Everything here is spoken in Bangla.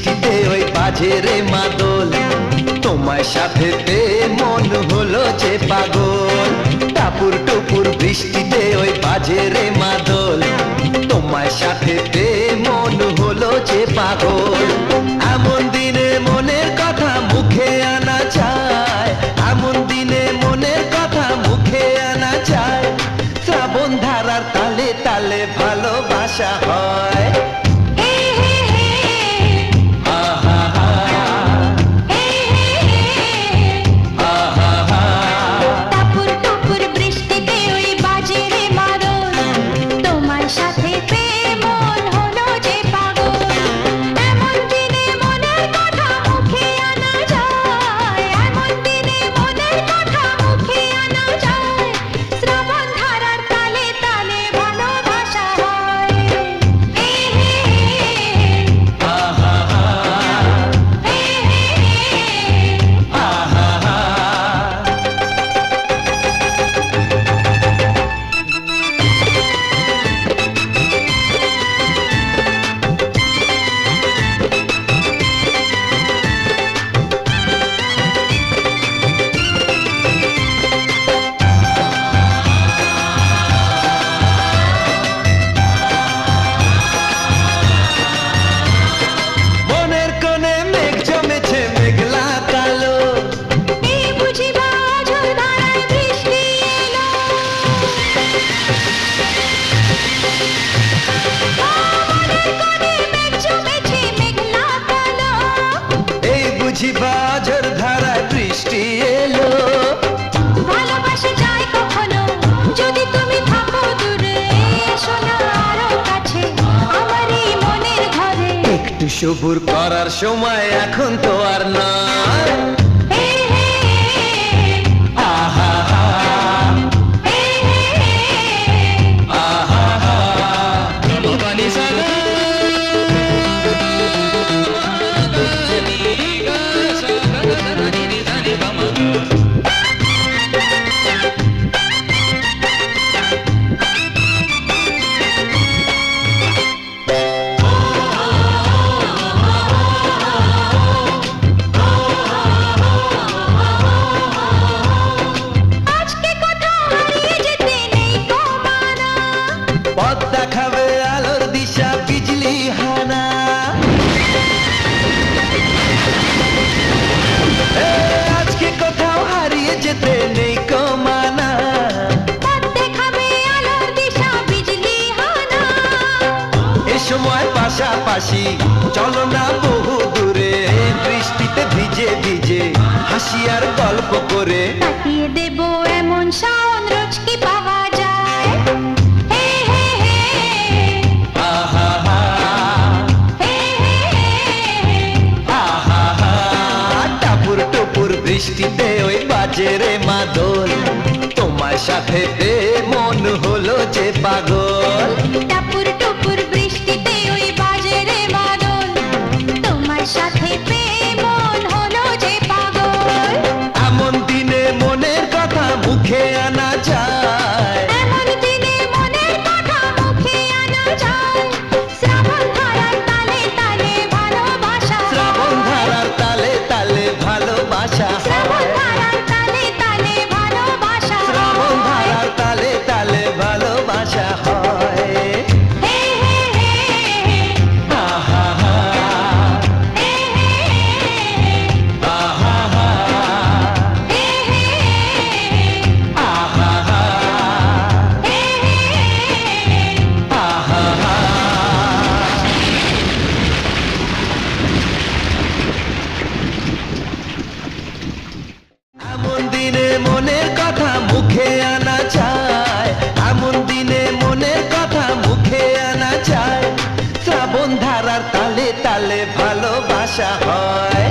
বৃষ্টিতে ওই বাজে রে মাদল, তোমার সাথে মন হলো যে পাগল। টাপুর টুপুর বৃষ্টিতে ওই বাজে রে মাদল, তোমার সাথে মন হলো যে পাগল। এমন দিনে মনের কথা মুখে আনা চায়, এমন দিনে মনের কথা মুখে আনা চায়। শ্রাবণ ধারার তালে তালে ভালোবাসা হয়। বাজর ধারায় বৃষ্টি এলো, ভালোবাসা যায় কখনো যদি তুমি থাকো দূরে, এসো না আরো কাছে আমারই মনের ঘরে। একটু সবুর করার সময় এখন তো আর নয়। পথ দেখাবে আলোর দিশা বিজলি হানা, আজকে কোথাও হারিয়ে যেতে নেই কমানা। পথ দেখাবে আলোর দিশা বিজলি হানা, এ সময় পাশাপাশি চলো না বহু দূরে, বৃষ্টিতে ভিজে ভিজে হাসি আর গল্প করে। তাকিয়ে দেব এমন শাওন রোজ কি পাওয়া যায়। বৃষ্টিতে ওই বাজে রে মাদল, তোমার সাথে মন হলো যে পাগল। টাপুর টুপুর বৃষ্টিতে ওই বাজে রে মাদল, তোমার সাথে মন হলো যে পাগল। এমন দিনে মনের কথা মুখে আনা যায়, এমন দিনে মনের কথা মুখে আনা যায়। শ্রাবণ ধারার তালে তালে ভালোবাসা, শ্রাবণ ধারার তালে তালে ভালোবাসা, শ্রাবণ ধারার তালে তালে ভালোবাসা, শ্রাবণ ধারার তালে তালে ভালোবাসা হয়। এমন দিনে মনের কথা মুখে আনা চায়, এমন দিনে মনের কথা মুখে আনা চায়। শ্রাবণ ধারার তালে তালে ভালোবাসা হয়।